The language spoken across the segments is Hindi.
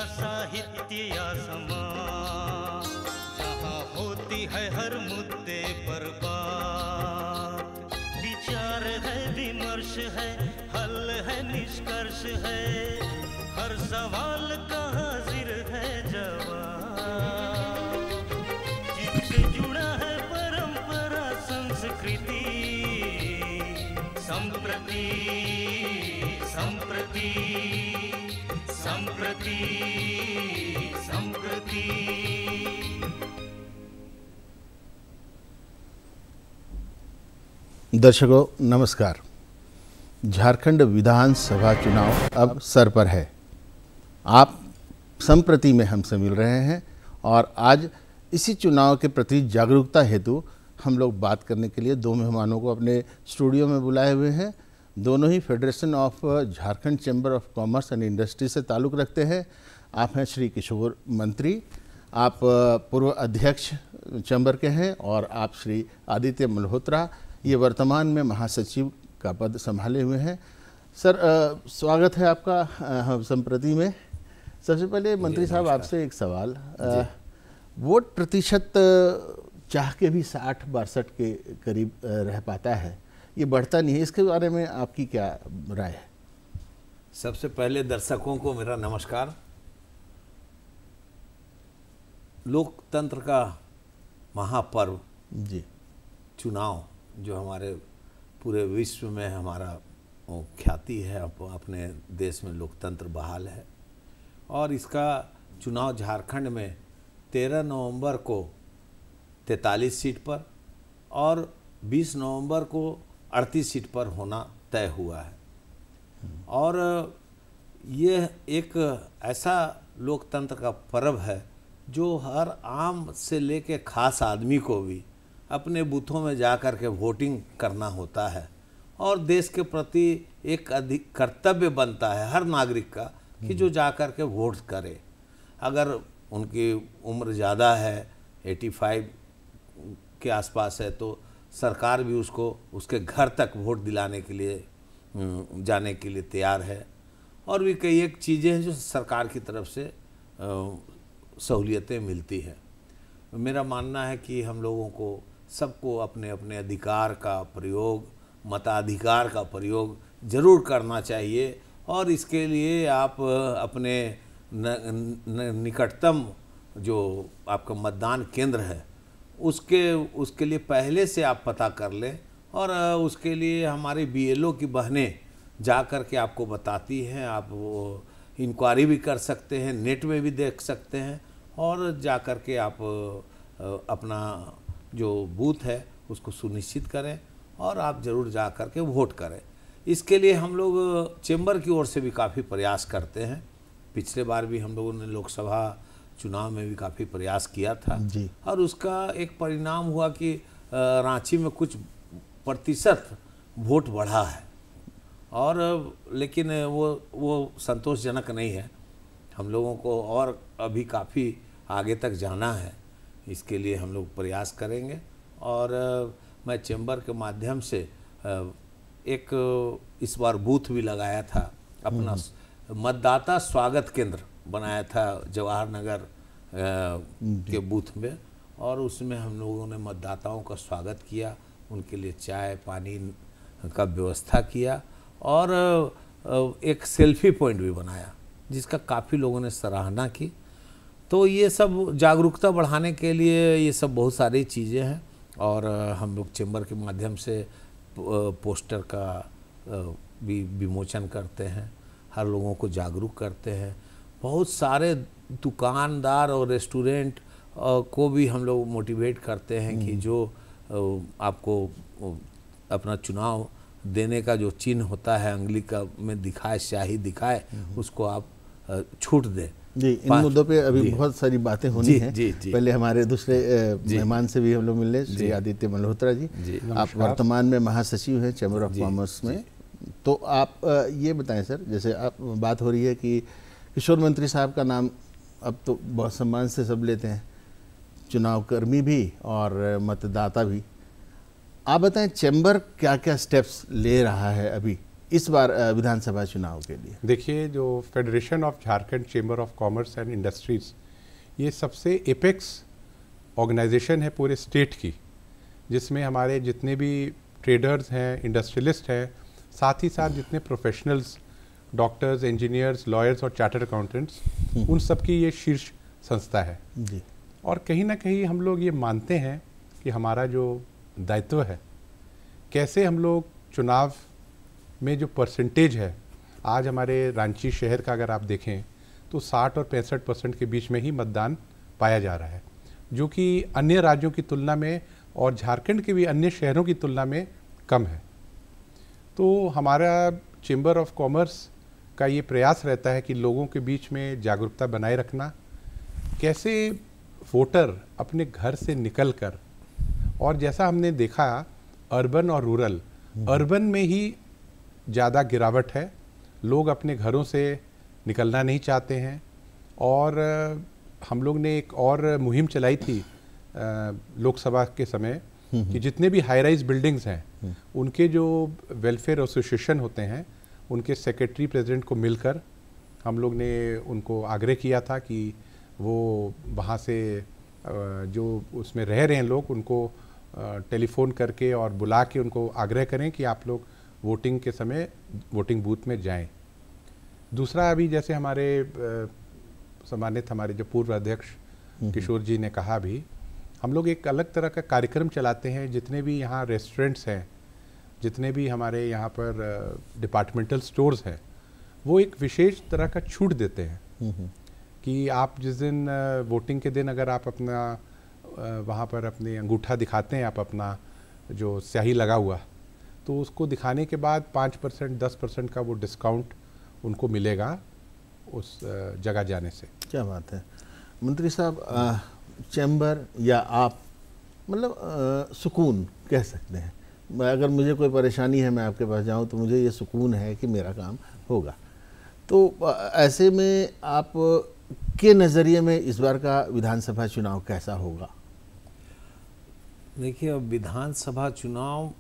साहित्य या समाज, जहाँ होती है हर मुद्दे पर बात, विचार है, विमर्श है, हल है, निष्कर्ष है, हर सवाल का हाजिर है जवाब, जिससे जुड़ा है परंपरा संस्कृति, संप्रति संप्रति संप्रति संप्रति। दर्शकों नमस्कार। झारखंड विधानसभा चुनाव अब सर पर है। आप संप्रति में हमसे मिल रहे हैं और आज इसी चुनाव के प्रति जागरूकता हेतु हम लोग बात करने के लिए दो मेहमानों को अपने स्टूडियो में बुलाए हुए हैं। दोनों ही federation of Jharkhand chamber of commerce and industry से ताल्लुक़ रखते हैं। आप हैं श्री किशोर मंत्री, आप पूर्व अध्यक्ष चैम्बर के हैं, और आप श्री आदित्य मल्होत्रा, ये वर्तमान में महासचिव का पद संभाले हुए हैं। सर स्वागत है आपका संप्रति में। सबसे पहले मंत्री साहब आपसे एक सवाल, वोट प्रतिशत चाह के भी 60-62 के करीब रह पाता है, ये बढ़ता नहीं है, इसके बारे में आपकी क्या राय है? सबसे पहले दर्शकों को मेरा नमस्कार। लोकतंत्र का महापर्व जी चुनाव, जो हमारे पूरे विश्व में हमारा ख्याति है, अपने देश में लोकतंत्र बहाल है, और इसका चुनाव झारखंड में 13 नवंबर को 43 सीट पर और 20 नवंबर को 38 सीट पर होना तय हुआ है। और ये एक ऐसा लोकतंत्र का पर्व है जो हर आम से लेके खास आदमी को भी अपने बूथों में जा कर के वोटिंग करना होता है, और देश के प्रति एक अधिक कर्तव्य बनता है हर नागरिक का कि जो जा कर के वोट करे। अगर उनकी उम्र ज़्यादा है, 85 के आसपास है, तो सरकार भी उसको उसके घर तक वोट दिलाने के लिए जाने के लिए तैयार है। और भी कई एक चीज़ें हैं जो सरकार की तरफ से सहूलियतें मिलती हैं। मेरा मानना है कि हम लोगों को सबको अपने अपने अधिकार का प्रयोग, मताधिकार का प्रयोग ज़रूर करना चाहिए, और इसके लिए आप अपने निकटतम जो आपका मतदान केंद्र है उसके लिए पहले से आप पता कर लें, और उसके लिए हमारी BLO की बहनें जा कर के आपको बताती हैं। आप वो इंक्वायरी भी कर सकते हैं, नेट में भी देख सकते हैं, और जा कर के आप अपना जो बूथ है उसको सुनिश्चित करें, और आप ज़रूर जा कर के वोट करें। इसके लिए हम लोग चैम्बर की ओर से भी काफ़ी प्रयास करते हैं। पिछले बार भी हम लोगों ने लोकसभा चुनाव में भी काफ़ी प्रयास किया था जी। और उसका एक परिणाम हुआ कि रांची में कुछ प्रतिशत वोट बढ़ा है, और लेकिन वो संतोषजनक नहीं है। हम लोगों को और अभी काफ़ी आगे तक जाना है, इसके लिए हम लोग प्रयास करेंगे। और मैं चैम्बर के माध्यम से एक इस बार बूथ भी लगाया था, अपना मतदाता स्वागत केंद्र बनाया था जवाहर नगर के बूथ में, और उसमें हम लोगों ने मतदाताओं का स्वागत किया, उनके लिए चाय पानी का व्यवस्था किया, और एक सेल्फी पॉइंट भी बनाया जिसका काफ़ी लोगों ने सराहना की। तो ये सब जागरूकता बढ़ाने के लिए ये सब बहुत सारी चीज़ें हैं, और हम लोग चैम्बर के माध्यम से पोस्टर का भी विमोचन करते हैं, हर लोगों को जागरूक करते हैं। बहुत सारे दुकानदार और रेस्टोरेंट को भी हम लोग मोटिवेट करते हैं कि जो आपको अपना चुनाव देने का जो चिन्ह होता है अंगुली का में दिखाए, स्याही दिखाए, उसको आप छूट दें। जी, इन मुद्दों पे अभी बहुत सारी बातें होनी हैं। पहले हमारे दूसरे मेहमान से भी हम लोग मिल रहे, श्री आदित्य मल्होत्रा जी। आप वर्तमान में महासचिव हैं चैम्बर ऑफ कॉमर्स में, तो आप ये बताएं सर, जैसे आप बात हो रही है कि किशोर मंत्री साहब का नाम अब तो बहुत सम्मान से सब लेते हैं, चुनाव कर्मी भी और मतदाता भी। आप बताएं चैम्बर क्या क्या स्टेप्स ले रहा है अभी इस बार विधानसभा चुनाव के लिए? देखिए, जो federation of Jharkhand chamber of commerce and industries, ये सबसे एपेक्स ऑर्गेनाइजेशन है पूरे स्टेट की, जिसमें हमारे जितने भी ट्रेडर्स हैं, इंडस्ट्रियलिस्ट हैं, साथ ही साथ जितने प्रोफेशनल्स, डॉक्टर्स, इंजीनियर्स, लॉयर्स और चार्टर्ड अकाउंटेंट्स, उन सब की ये शीर्ष संस्था है जी। और कहीं ना कहीं हम लोग ये मानते हैं कि हमारा जो दायित्व है, कैसे हम लोग चुनाव में जो परसेंटेज है, आज हमारे रांची शहर का अगर आप देखें तो 60 और 65% के बीच में ही मतदान पाया जा रहा है, जो कि अन्य राज्यों की तुलना में और झारखंड के भी अन्य शहरों की तुलना में कम है। तो हमारा चेंबर ऑफ कॉमर्स का ये प्रयास रहता है कि लोगों के बीच में जागरूकता बनाए रखना, कैसे वोटर अपने घर से निकलकर, और जैसा हमने देखा अर्बन और रूरल, अर्बन में ही ज़्यादा गिरावट है, लोग अपने घरों से निकलना नहीं चाहते हैं। और हम लोग ने एक और मुहिम चलाई थी लोकसभा के समय कि जितने भी हाई राइज बिल्डिंग्स हैं उनके जो वेलफेयर एसोसिएशन होते हैं, उनके सेक्रेटरी प्रेसिडेंट को मिलकर हम लोग ने उनको आग्रह किया था कि वो वहाँ से जो उसमें रह रहे हैं लोग, उनको टेलीफोन करके और बुला के उनको आग्रह करें कि आप लोग वोटिंग के समय वोटिंग बूथ में जाएं। दूसरा, अभी जैसे हमारे सम्मानित हमारे जो पूर्व अध्यक्ष किशोर जी ने कहा, भी हम लोग एक अलग तरह का कार्यक्रम चलाते हैं। जितने भी यहाँ रेस्टोरेंट्स हैं, जितने भी हमारे यहाँ पर डिपार्टमेंटल स्टोर्स हैं, वो एक विशेष तरह का छूट देते हैं कि आप जिस दिन वोटिंग के दिन अगर आप अपना वहाँ पर अपने अंगूठा दिखाते हैं, आप अपना जो स्याही लगा हुआ, तो उसको दिखाने के बाद 5%, 10% का वो डिस्काउंट उनको मिलेगा उस जगह जाने से। क्या बात है मंत्री साहब, चैम्बर या आप मतलब सुकून कह सकते हैं। अगर मुझे कोई परेशानी है, मैं आपके पास जाऊं तो मुझे ये सुकून है कि मेरा काम होगा। तो ऐसे में आप के नज़रिए में इस बार का विधानसभा चुनाव कैसा होगा? देखिए, अब विधानसभा चुनाव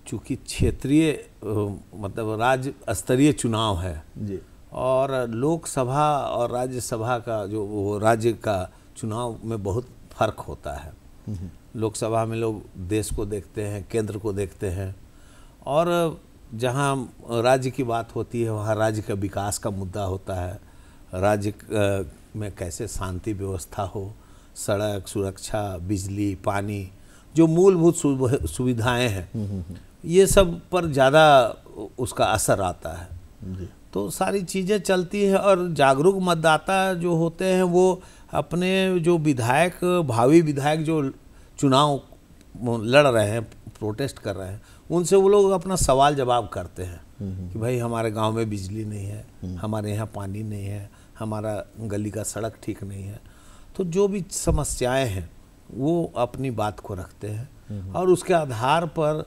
चूँकि क्षेत्रीय मतलब राज्य स्तरीय चुनाव है जी, और लोकसभा और राज्यसभा का जो वो राज्य का चुनाव में बहुत फर्क होता है। लोकसभा में लोग देश को देखते हैं, केंद्र को देखते हैं, और जहाँ राज्य की बात होती है वहाँ राज्य का विकास का मुद्दा होता है। राज्य में कैसे शांति व्यवस्था हो, सड़क, सुरक्षा, बिजली, पानी, जो मूलभूत सुविधाएं हैं, ये सब पर ज़्यादा उसका असर आता है जी। तो सारी चीज़ें चलती हैं। और जागरूक मतदाता जो होते हैं वो अपने जो विधायक, भावी विधायक जो चुनाव लड़ रहे हैं, प्रोटेस्ट कर रहे हैं, उनसे वो लोग अपना सवाल जवाब करते हैं कि भाई हमारे गांव में बिजली नहीं है, हमारे यहाँ पानी नहीं है, हमारा गली का सड़क ठीक नहीं है। तो जो भी समस्याएं हैं वो अपनी बात को रखते हैं और उसके आधार पर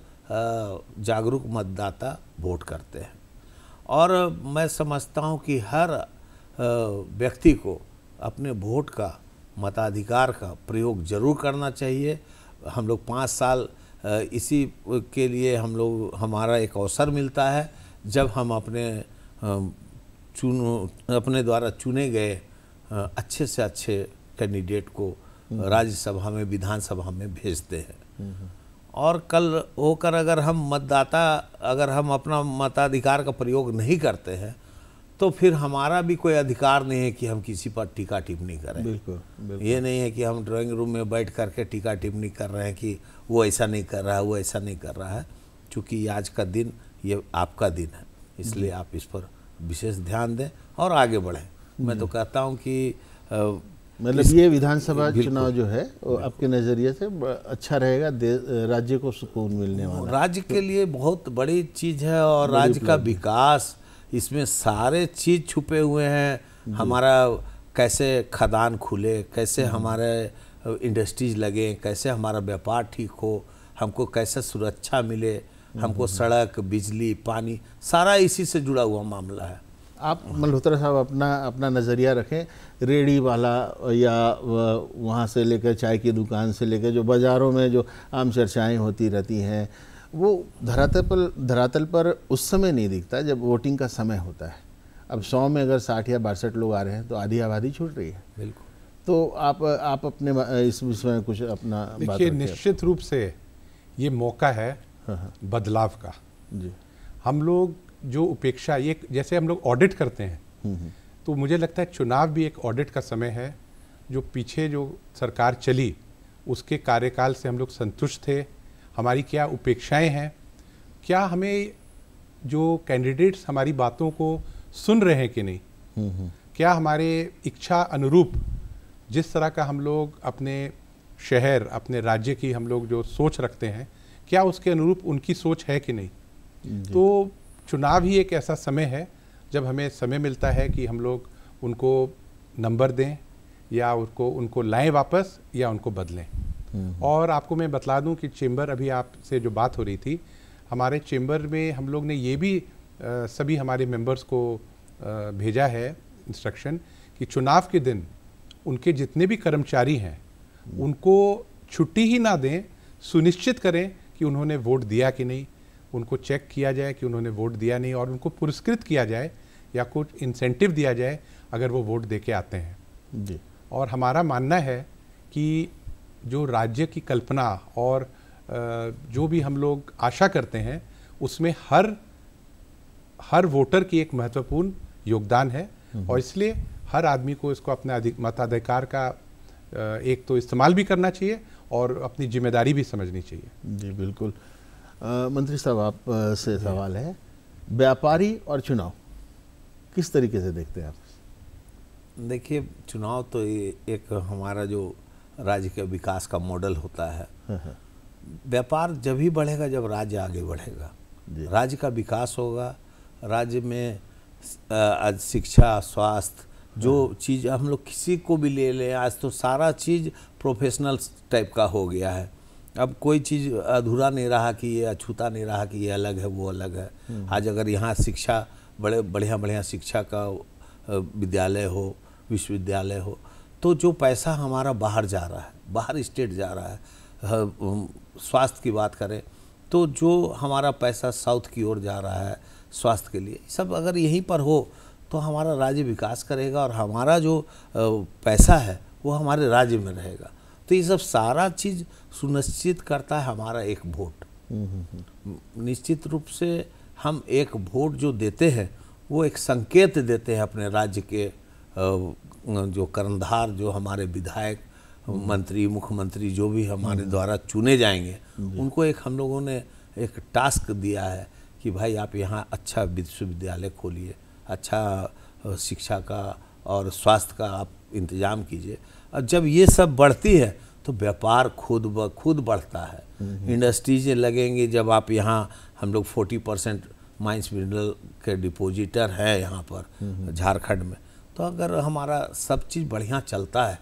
जागरूक मतदाता वोट करते हैं। और मैं समझता हूँ कि हर व्यक्ति को अपने वोट का, मताधिकार का प्रयोग जरूर करना चाहिए। हम लोग 5 साल इसी के लिए हमारा एक अवसर मिलता है जब हम अपने द्वारा चुने गए अच्छे से अच्छे कैंडिडेट को राज्यसभा में, विधानसभा में भेजते हैं। और कल होकर अगर हम अपना मताधिकार का प्रयोग नहीं करते हैं तो फिर हमारा भी कोई अधिकार नहीं है कि हम किसी पर टीका टिप्पणी करें। बिल्कुल, बिल्कुल। ये नहीं है कि हम ड्राइंग रूम में बैठ करके टीका टिप्पणी कर रहे हैं कि वो ऐसा नहीं कर रहा है, वो ऐसा नहीं कर रहा है। क्योंकि आज का दिन ये आपका दिन है, इसलिए आप इस पर विशेष ध्यान दें और आगे बढ़ें। मैं तो कहता हूँ कि मतलब ये विधानसभा चुनाव जो है वो आपके नज़रिए से अच्छा रहेगा, राज्य को सुकून मिलने वाला, राज्य के लिए बहुत बड़ी चीज़ है। और राज्य का विकास, इसमें सारे चीज़ छुपे हुए हैं। हमारा कैसे खदान खुले, कैसे हमारे इंडस्ट्रीज लगे, कैसे हमारा व्यापार ठीक हो, हमको कैसे सुरक्षा मिले, हमको सड़क, बिजली, पानी, सारा इसी से जुड़ा हुआ मामला है। आप मल्होत्रा साहब अपना नज़रिया रखें। रेड़ी वाला या वहाँ से लेकर चाय की दुकान से लेकर जो बाज़ारों में जो आम चर्चाएं होती रहती हैं, वो धरातल पर उस समय नहीं दिखता जब वोटिंग का समय होता है। अब 100 में अगर 60 या 62 लोग आ रहे हैं तो आधी आबादी छूट रही है। बिल्कुल। तो आप अपने इस विषय में कुछ अपना बात देखिए, रखिए। निश्चित रूप से ये मौका है बदलाव का। जी। हम लोग जो उपेक्षा, ये जैसे हम लोग ऑडिट करते हैं, तो मुझे लगता है चुनाव भी एक ऑडिट का समय है। जो पीछे जो सरकार चली उसके कार्यकाल से हम लोग संतुष्ट थे, हमारी क्या उपेक्षाएं हैं, क्या हमें जो कैंडिडेट्स हमारी बातों को सुन रहे हैं कि नहीं, क्या हमारे इच्छा अनुरूप जिस तरह का हम लोग अपने शहर, अपने राज्य की हम लोग जो सोच रखते हैं, क्या उसके अनुरूप उनकी सोच है कि नहीं। तो चुनाव ही एक ऐसा समय है जब हमें समय मिलता है कि हम लोग उनको नंबर दें या उनको लाएं वापस या उनको बदलें। और आपको मैं बतला दूं कि चेंबर, अभी आपसे जो बात हो रही थी, हमारे चेंबर में हम लोग ने ये भी सभी हमारे मेंबर्स को भेजा है इंस्ट्रक्शन कि चुनाव के दिन उनके जितने भी कर्मचारी हैं उनको छुट्टी ही ना दें, सुनिश्चित करें कि उन्होंने वोट दिया कि नहीं, उनको चेक किया जाए कि उन्होंने वोट दिया नहीं, और उनको पुरस्कृत किया जाए या कुछ इंसेंटिव दिया जाए अगर वो वोट दे के आते हैं। जी। और हमारा मानना है कि जो राज्य की कल्पना और जो भी हम लोग आशा करते हैं उसमें हर वोटर की एक महत्वपूर्ण योगदान है, और इसलिए हर आदमी को इसको अपने मताधिकार का एक तो इस्तेमाल भी करना चाहिए और अपनी जिम्मेदारी भी समझनी चाहिए। जी बिल्कुल। मंत्री साहब, आप से सवाल है, व्यापारी और चुनाव किस तरीके से देखते हैं आप? देखिए, चुनाव तो ये एक हमारा जो राज्य के विकास का मॉडल होता है। व्यापार जब ही बढ़ेगा जब राज्य आगे बढ़ेगा, राज्य का विकास होगा। राज्य में आज शिक्षा, स्वास्थ्य, जो चीज़ हम लोग किसी को भी ले लें, आज तो सारा चीज़ प्रोफेशनल टाइप का हो गया है। अब कोई चीज़ अधूरा नहीं रहा कि ये अछूता नहीं रहा कि ये अलग है वो अलग है। आज अगर यहाँ शिक्षा, बड़े बढ़िया शिक्षा का विद्यालय हो, विश्वविद्यालय हो, तो जो पैसा हमारा बाहर जा रहा है, बाहर स्टेट जा रहा है। स्वास्थ्य की बात करें तो जो हमारा पैसा साउथ की ओर जा रहा है स्वास्थ्य के लिए, सब अगर यहीं पर हो तो हमारा राज्य विकास करेगा और हमारा जो पैसा है वो हमारे राज्य में रहेगा। तो ये सब सारा चीज़ सुनिश्चित करता है हमारा एक वोट। निश्चित रूप से हम एक वोट जो देते हैं वो एक संकेत देते हैं अपने राज्य के जो कर्णधार, जो हमारे विधायक, मंत्री, मुख्यमंत्री जो भी हमारे द्वारा चुने जाएंगे, उनको एक हम लोगों ने एक टास्क दिया है कि भाई आप यहाँ अच्छा विश्वविद्यालय खोलिए, अच्छा शिक्षा का और स्वास्थ्य का आप इंतजाम कीजिए। और जब ये सब बढ़ती है तो व्यापार खुद ब खुद बढ़ता है। इंडस्ट्रीज लगेंगी। जब आप यहाँ, हम लोग 40% माइंस मिनरल के डिपोजिटर है यहाँ पर झारखंड में, तो अगर हमारा सब चीज़ बढ़िया चलता है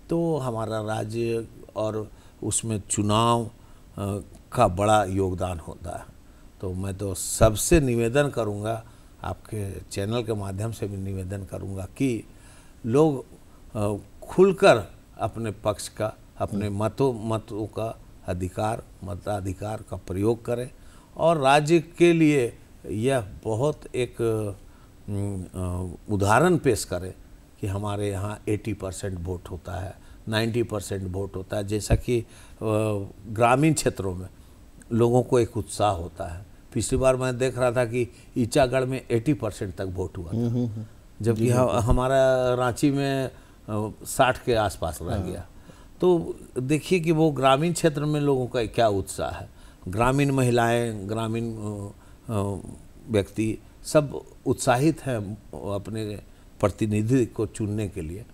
तो हमारा राज्य और उसमें चुनाव का बड़ा योगदान होता है। तो मैं तो सबसे निवेदन करूँगा, आपके चैनल के माध्यम से भी निवेदन करूँगा कि लोग खुलकर अपने पक्ष का, अपने मतों का मताधिकार का प्रयोग करें और राज्य के लिए यह बहुत एक उदाहरण पेश करें कि हमारे यहाँ 80% वोट होता है, 90% वोट होता है। जैसा कि ग्रामीण क्षेत्रों में लोगों को एक उत्साह होता है। पिछली बार मैं देख रहा था कि ईचागढ़ में 80% तक वोट हुआ था, जबकि हमारा रांची में 60 के आसपास रह गया। तो देखिए कि वो ग्रामीण क्षेत्र में लोगों का क्या उत्साह है। ग्रामीण महिलाएं, ग्रामीण व्यक्ति सब उत्साहित हैं अपने प्रतिनिधि को चुनने के लिए।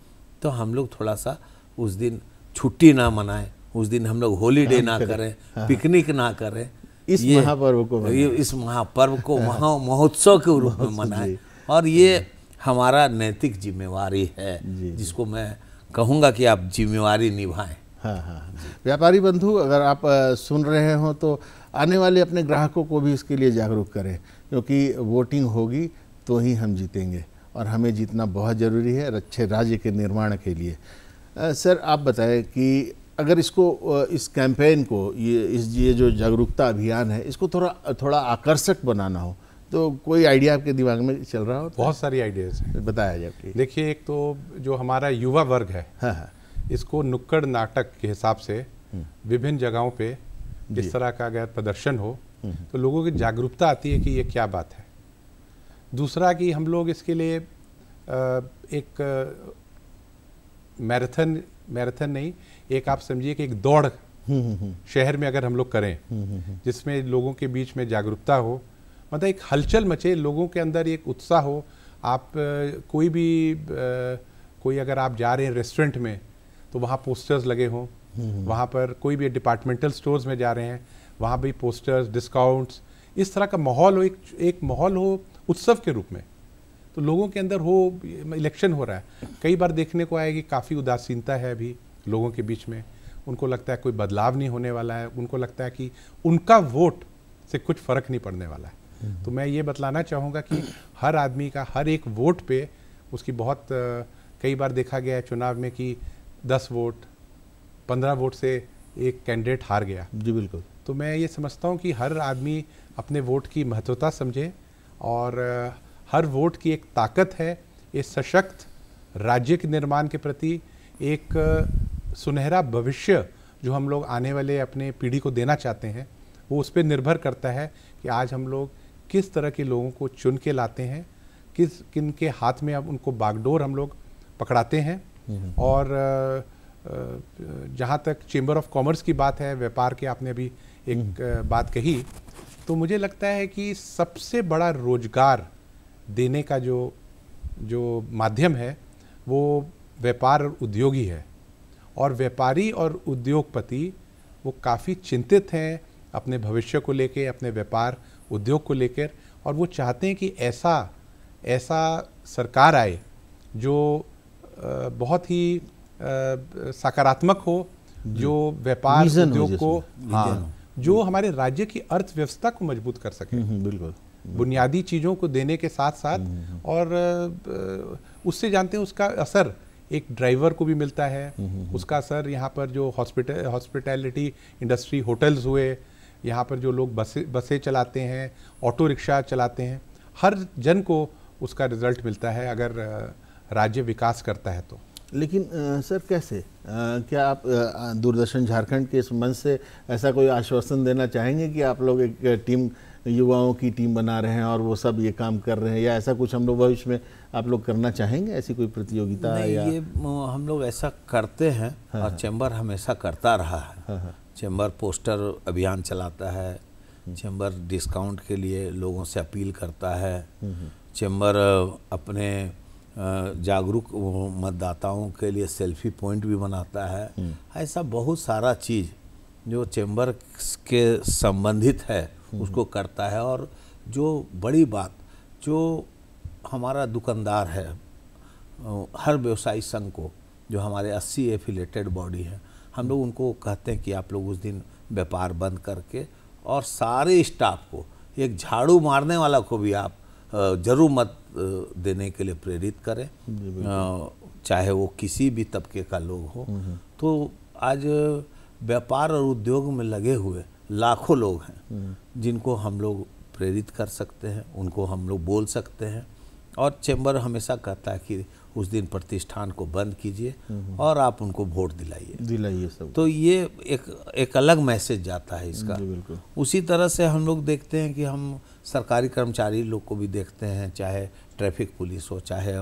तो हम लोग थोड़ा सा उस दिन छुट्टी ना मनाएं, उस दिन हम लोग हॉलीडे ना करें, पिकनिक ना करें, इस महापर्व को महोत्सव के रूप में मनाएं। और ये हमारा नैतिक जिम्मेवारी है, जिसको मैं कहूँगा कि आप जिम्मेवारी निभाएं। हाँ। व्यापारी बंधु, अगर आप सुन रहे हो तो आने वाले अपने ग्राहकों को भी इसके लिए जागरूक करें, क्योंकि वोटिंग होगी तो ही हम जीतेंगे और हमें जीतना बहुत ज़रूरी है अच्छे राज्य के निर्माण के लिए। सर, आप बताएं कि अगर इसको इस कैंपेन को ये जो जागरूकता अभियान है इसको थोड़ा आकर्षक बनाना हो तो कोई आइडिया आपके दिमाग में चल रहा हो? बहुत सारी आइडियाज़ हैं, बताया जाए प्लीज। देखिए, एक तो जो हमारा युवा वर्ग है, हाँ हाँ, इसको नुक्कड़ नाटक के हिसाब से विभिन्न जगहों पे इस तरह का अगर प्रदर्शन हो तो लोगों की जागरूकता आती है कि ये क्या बात है। दूसरा कि हम लोग इसके लिए एक मैराथन नहीं, एक आप समझिए कि एक दौड़ शहर में अगर हम लोग करें जिसमें लोगों के बीच में जागरूकता हो, मतलब एक हलचल मचे, लोगों के अंदर एक उत्साह हो। आप कोई अगर आप जा रहे हैं रेस्टोरेंट में तो वहाँ पोस्टर्स लगे हों, वहाँ पर कोई भी डिपार्टमेंटल स्टोर्स में जा रहे हैं वहाँ भी पोस्टर्स, डिस्काउंट्स, इस तरह का माहौल हो, एक माहौल हो उत्सव के रूप में, तो लोगों के अंदर हो। इलेक्शन हो रहा है, कई बार देखने को आएगी काफ़ी उदासीनता है अभी लोगों के बीच में, उनको लगता है कोई बदलाव नहीं होने वाला है, उनको लगता है कि उनका वोट से कुछ फ़र्क नहीं पड़ने वाला है। तो मैं ये बतलाना चाहूँगा कि हर आदमी का हर एक वोट पे उसकी बहुत कई बार देखा गया है चुनाव में कि 10 वोट 15 वोट से एक कैंडिडेट हार गया। जी बिल्कुल। तो मैं ये समझता हूँ कि हर आदमी अपने वोट की महत्वता समझे और हर वोट की एक ताकत है। ये सशक्त राज्य के निर्माण के प्रति एक सुनहरा भविष्य जो हम लोग आने वाले अपने पीढ़ी को देना चाहते हैं, वो उस पर निर्भर करता है कि आज हम लोग किस तरह के लोगों को चुन के लाते हैं, किन के हाथ में अब उनको बागडोर हम लोग पकड़ाते हैं। और जहाँ तक चेंबर ऑफ कॉमर्स की बात है, व्यापार के आपने अभी एक बात कही, तो मुझे लगता है कि सबसे बड़ा रोजगार देने का जो माध्यम है वो व्यापार और उद्योग ही है। और व्यापारी और उद्योगपति वो काफ़ी चिंतित हैं अपने भविष्य को लेके, अपने व्यापार उद्योग को लेकर, और वो चाहते हैं कि ऐसा सरकार आए जो बहुत ही सकारात्मक हो, जो व्यापार उद्योग को, हाँ, जो हमारे राज्य की अर्थव्यवस्था को मजबूत कर सके। बिल्कुल। बुनियादी चीज़ों को देने के साथ साथ और उससे जानते हैं उसका असर एक ड्राइवर को भी मिलता है, उसका असर यहाँ पर जो हॉस्पिटैलिटी इंडस्ट्री, होटल्स हुए, यहाँ पर जो लोग बसें चलाते हैं, ऑटो रिक्शा चलाते हैं, हर जन को उसका रिजल्ट मिलता है अगर राज्य विकास करता है तो। लेकिन सर कैसे, क्या आप दूरदर्शन झारखंड के इस मंच से ऐसा कोई आश्वासन देना चाहेंगे कि आप लोग एक टीम, युवाओं की टीम बना रहे हैं और वो सब ये काम कर रहे हैं, या ऐसा कुछ हम लोग भविष्य में आप लोग करना चाहेंगे, ऐसी कोई प्रतियोगिता? नहीं, या ये हम लोग ऐसा करते हैं। हाँ, और चैम्बर हमेशा करता रहा है। हाँ, चैम्बर पोस्टर अभियान चलाता है, चैम्बर डिस्काउंट के लिए लोगों से अपील करता है, चैम्बर अपने जागरूक मतदाताओं के लिए सेल्फी पॉइंट भी बनाता है। ऐसा बहुत सारा चीज़ जो चैम्बर के संबंधित है उसको करता है। और जो बड़ी बात, जो हमारा दुकानदार है, हर व्यवसायी संघ को, जो हमारे 80 एफिलेटेड बॉडी है, हम लोग उनको कहते हैं कि आप लोग उस दिन व्यापार बंद करके और सारे स्टाफ को, एक झाड़ू मारने वाला को भी आप जरूर मत देने के लिए प्रेरित करें, चाहे वो किसी भी तबके का लोग हो। तो आज व्यापार और उद्योग में लगे हुए लाखों लोग हैं जिनको हम लोग प्रेरित कर सकते हैं, उनको हम लोग बोल सकते हैं। और चैम्बर हमेशा कहता है कि उस दिन प्रतिष्ठान को बंद कीजिए और आप उनको वोट दिलाइए सब। तो ये एक अलग मैसेज जाता है इसका। उसी तरह से हम लोग देखते हैं कि हम सरकारी कर्मचारी लोग को भी देखते हैं, चाहे ट्रैफिक पुलिस हो, चाहे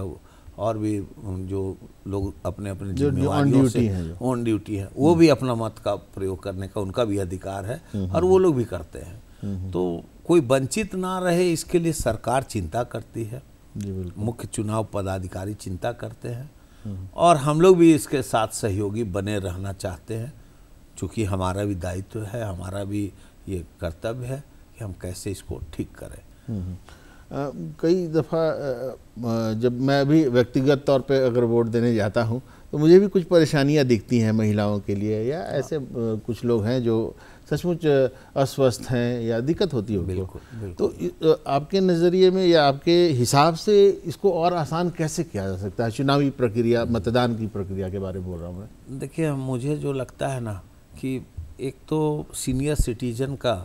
और भी जो लोग अपने अपने जिम्मेवारियों से ऑन ड्यूटी है, वो भी अपना मत का प्रयोग करने का उनका भी अधिकार है और वो लोग भी करते हैं। तो कोई वंचित ना रहे, इसके लिए सरकार चिंता करती है, मुख्य चुनाव पदाधिकारी चिंता करते हैं, और हम लोग भी इसके साथ सहयोगी बने रहना चाहते हैं, क्योंकि हमारा भी दायित्व है, हमारा भी ये कर्तव्य है कि हम कैसे इसको ठीक करें। कई दफ़ा जब मैं भी व्यक्तिगत तौर पे अगर वोट देने जाता हूँ तो मुझे भी कुछ परेशानियाँ दिखती हैं महिलाओं के लिए, या ऐसे कुछ लोग हैं जो सचमुच अस्वस्थ हैं या दिक्कत होती है उनको। तो आपके नज़रिए में या आपके हिसाब से इसको और आसान कैसे किया जा सकता है? चुनावी प्रक्रिया, मतदान की प्रक्रिया के बारे में बोल रहा हूँ मैं। देखिए, मुझे जो लगता है ना कि एक तो सीनियर सिटीजन का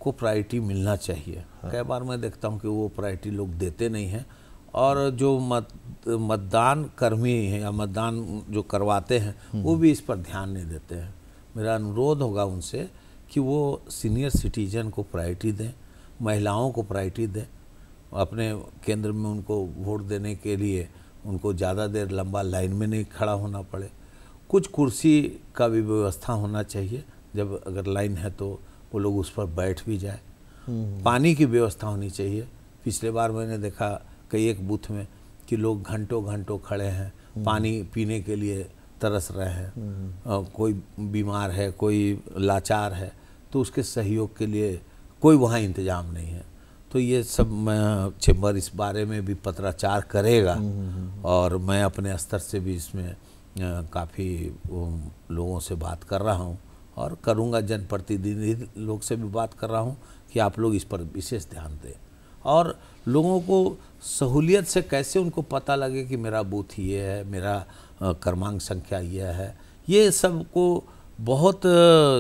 को प्रायोरिटी मिलना चाहिए। कई बार मैं देखता हूँ कि वो प्रायोरिटी लोग देते नहीं हैं, और जो मतदान कर्मी हैं या मतदान जो करवाते हैं वो भी इस पर ध्यान नहीं देते हैं। मेरा अनुरोध होगा उनसे कि वो सीनियर सिटीजन को प्रायोरिटी दें, महिलाओं को प्रायोरिटी दें। अपने केंद्र में उनको वोट देने के लिए उनको ज़्यादा देर लंबा लाइन में नहीं खड़ा होना पड़े। कुछ कुर्सी का भी व्यवस्था होना चाहिए, जब अगर लाइन है तो वो लोग उस पर बैठ भी जाए। पानी की व्यवस्था होनी चाहिए। पिछले बार मैंने देखा कई एक बूथ में कि लोग घंटों घंटों खड़े हैं, पानी पीने के लिए तरस रहे हैं। कोई बीमार है, कोई लाचार है, तो उसके सहयोग के लिए कोई वहाँ इंतजाम नहीं है। तो ये सब मैं चैम्बर इस बारे में भी पत्राचार करेगा, और मैं अपने स्तर से भी इसमें काफ़ी लोगों से बात कर रहा हूँ और करूँगा। जनप्रतिनिधि लोग से भी बात कर रहा हूँ कि आप लोग इस पर विशेष ध्यान दें, और लोगों को सहूलियत से कैसे उनको पता लगे कि मेरा बूथ ये है, मेरा क्रमांक संख्या ये है। ये सब को बहुत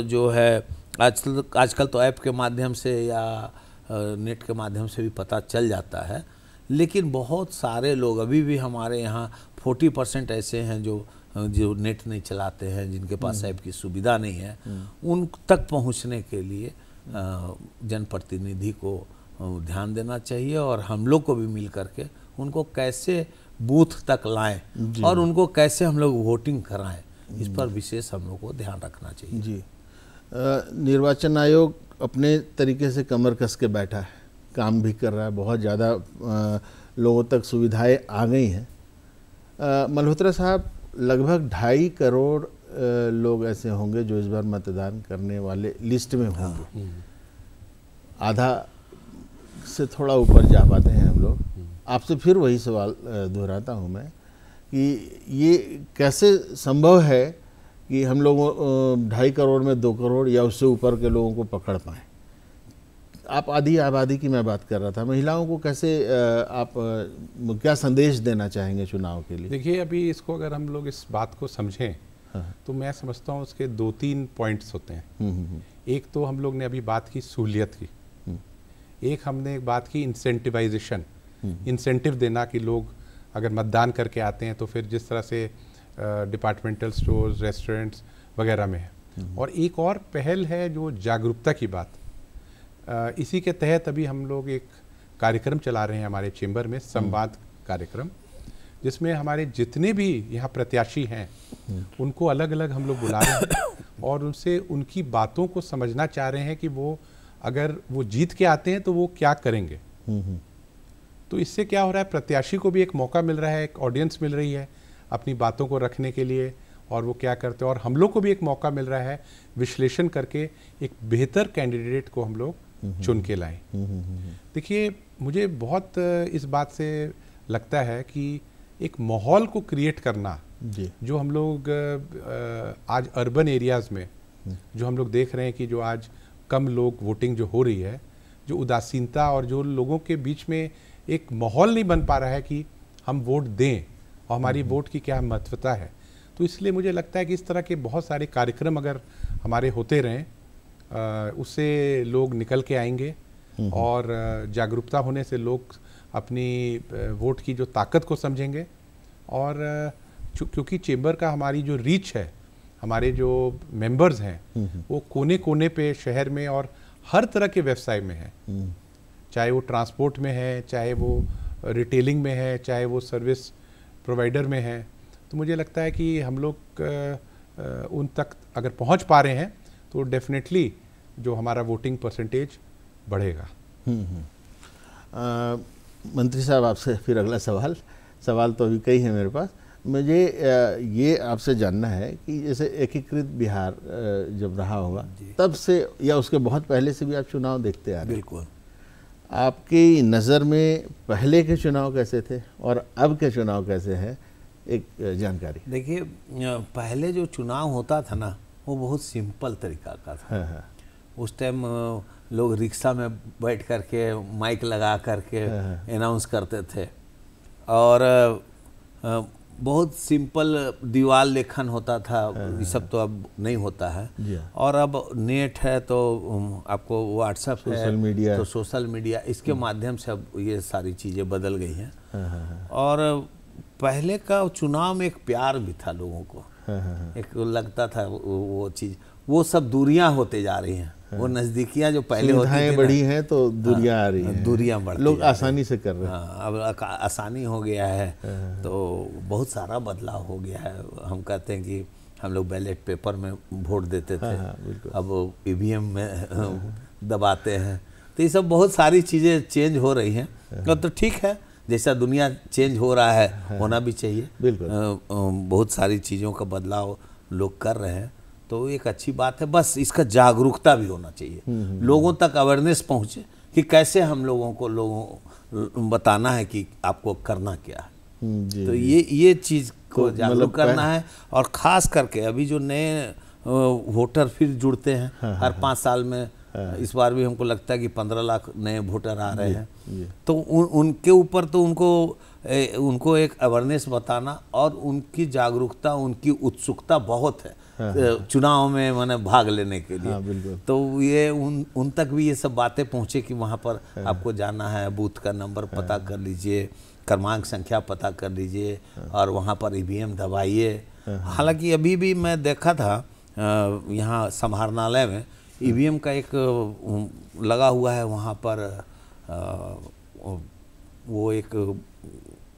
जो है आजकल तो ऐप के माध्यम से या नेट के माध्यम से भी पता चल जाता है, लेकिन बहुत सारे लोग अभी भी हमारे यहाँ 40% ऐसे हैं जो नेट नहीं चलाते हैं, जिनके पास ऐप की सुविधा नहीं है। उन तक पहुँचने के लिए जनप्रतिनिधि को ध्यान देना चाहिए, और हम लोग को भी मिल करके उनको कैसे बूथ तक लाएं और उनको कैसे हम लोग वोटिंग कराएं, इस पर विशेष हम लोग को ध्यान रखना चाहिए। जी, निर्वाचन आयोग अपने तरीके से कमर कस के बैठा है, काम भी कर रहा है, बहुत ज़्यादा लोगों तक सुविधाएं आ गई हैं। मल्होत्रा साहब, लगभग 2.5 करोड़ लोग ऐसे होंगे जो इस बार मतदान करने वाले लिस्ट में होंगे। आधा से थोड़ा ऊपर जा पाते हैं हम लोग। आपसे फिर वही सवाल दोहराता हूँ मैं कि ये कैसे संभव है कि हम लोग 2.5 करोड़ में 2 करोड़ या उससे ऊपर के लोगों को पकड़ पाएँ? आप आधी आबादी की मैं बात कर रहा था, महिलाओं को कैसे आप क्या संदेश देना चाहेंगे चुनाव के लिए? देखिए, अभी इसको अगर हम लोग इस बात को समझें तो मैं समझता हूँ उसके 2-3 पॉइंट्स होते हैं। एक तो हम लोग ने अभी बात की सहूलियत की, एक हमने एक बात की इंसेंटिवाइजेशन, इंसेंटिव देना कि लोग अगर मतदान करके आते हैं तो फिर जिस तरह से डिपार्टमेंटल स्टोर्स, रेस्टोरेंट्स वगैरह में है। और एक और पहल है जो जागरूकता की बात। इसी के तहत अभी हम लोग एक कार्यक्रम चला रहे हैं हमारे चेंबर में, संवाद कार्यक्रम, जिसमें हमारे जितने भी यहाँ प्रत्याशी हैं उनको अलग अलग हम लोग बुला रहे हैं और उनसे उनकी बातों को समझना चाह रहे हैं कि वो अगर वो जीत के आते हैं तो वो क्या करेंगे। तो इससे क्या हो रहा है, प्रत्याशी को भी एक मौका मिल रहा है, एक ऑडियंस मिल रही है अपनी बातों को रखने के लिए, और वो क्या करते हैं, और हम लोग को भी एक मौका मिल रहा है विश्लेषण करके एक बेहतर कैंडिडेट को हम लोग चुन के लाएं। देखिए, मुझे बहुत इस बात से लगता है कि एक माहौल को क्रिएट करना, जो हम लोग आज अर्बन एरियाज़ में जो हम लोग देख रहे हैं कि जो आज कम लोग वोटिंग जो हो रही है, जो उदासीनता और जो लोगों के बीच में एक माहौल नहीं बन पा रहा है कि हम वोट दें और हमारी वोट की क्या महत्वता है। तो इसलिए मुझे लगता है कि इस तरह के बहुत सारे कार्यक्रम अगर हमारे होते रहें, उससे लोग निकल के आएंगे, और जागरूकता होने से लोग अपनी वोट की जो ताकत को समझेंगे। और क्योंकि चेंबर का हमारी जो रीच है, हमारे जो मेंबर्स हैं वो कोने कोने पे शहर में और हर तरह के व्यवसाय में है, चाहे वो ट्रांसपोर्ट में है, चाहे वो रिटेलिंग में है, चाहे वो सर्विस प्रोवाइडर में है। तो मुझे लगता है कि हम लोग उन तक अगर पहुंच पा रहे हैं तो डेफिनेटली जो हमारा वोटिंग परसेंटेज बढ़ेगा। मंत्री साहब, आपसे फिर अगला सवाल तो अभी कई है मेरे पास। मुझे ये आपसे जानना है कि जैसे एकीकृत बिहार जब रहा होगा तब से या उसके बहुत पहले से भी आप चुनाव देखते आ रहे हैं। बिल्कुल। आपकी नज़र में पहले के चुनाव कैसे थे और अब के चुनाव कैसे हैं, एक जानकारी। देखिए, पहले जो चुनाव होता था ना, वो बहुत सिंपल तरीका का था। हाँ हाँ। उस टाइम लोग रिक्शा में बैठ करके माइक लगा करके अनाउंस करते थे, और बहुत सिंपल दीवार लेखन होता था। ये सब तो अब नहीं होता है। और अब नेट है तो आपको व्हाट्सएप है, सोशल मीडिया, तो सोशल मीडिया, इसके माध्यम से अब ये सारी चीज़ें बदल गई हैं। और पहले का चुनाव में एक प्यार भी था लोगों को, एक लगता था वो चीज़, वो सब दूरियां होते जा रही हैं। वो नज़दीकियां जो पहले होती थी, बड़ी हैं तो दूरियां आ रही हैं, दूरियां बढ़ती, लोग आसानी से कर रहे हैं। हाँ, अब आसानी हो गया है, तो बहुत सारा बदलाव हो गया है। हम कहते हैं कि हम लोग बैलेट पेपर में वोट देते थे, अब ईवीएम में दबाते हैं। तो ये सब बहुत सारी चीज़ें चेंज हो रही हैं, तो ठीक है, जैसा दुनिया चेंज हो रहा है होना भी चाहिए। बहुत सारी चीज़ों का बदलाव लोग कर रहे हैं, तो एक अच्छी बात है। बस इसका जागरूकता भी होना चाहिए, लोगों तक अवेयरनेस पहुँचे कि कैसे हम लोगों को बताना है कि आपको करना क्या है। तो ये चीज़ को जागरूक करना है। और ख़ास करके अभी जो नए वोटर फिर जुड़ते हैं हर 5 साल में, इस बार भी हमको लगता है कि 15 लाख नए वोटर आ रहे हैं, तो उनके ऊपर तो उनको एक अवेयरनेस बताना और उनकी जागरूकता, उनकी उत्सुकता बहुत है चुनाव में मैंने भाग लेने के लिए। तो ये उन तक भी ये सब बातें पहुँचे कि वहाँ पर आपको जाना है, बूथ का नंबर पता कर लीजिए, क्रमांक संख्या पता कर लीजिए, और वहाँ पर ईवीएम दबाइए। हालांकि अभी भी मैं देखा था यहाँ समाहरणालय में ईवीएम का एक लगा हुआ है, वहाँ पर वो एक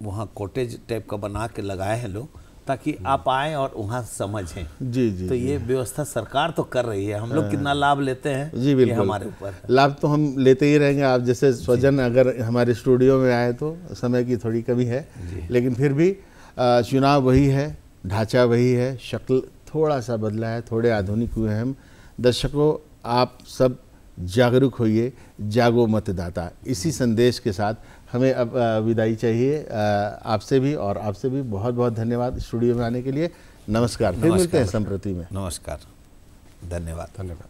वहाँ कॉटेज टाइप का बना के लगाए हैं लोग, ताकि आप आएँ और वहाँ समझें। जी। तो ये व्यवस्था सरकार तो कर रही है, हम लोग कितना लाभ लेते हैं जी बिल्कुल, ये हमारे ऊपर है। लाभ तो हम लेते ही रहेंगे। आप जैसे स्वजन अगर हमारे स्टूडियो में आए तो समय की थोड़ी कमी है, लेकिन फिर भी चुनाव वही है, ढांचा वही है, शक्ल थोड़ा सा बदला है, थोड़े आधुनिक हुए हैं हम। दर्शकों, आप सब जागरूक होइए, जागो मतदाता, इसी संदेश के साथ हमें अब विदाई चाहिए आपसे भी, और आपसे भी बहुत बहुत धन्यवाद स्टूडियो में आने के लिए। नमस्कार, फिर मिलते हैं संप्रति में। नमस्कार, धन्यवाद। धन्यवाद।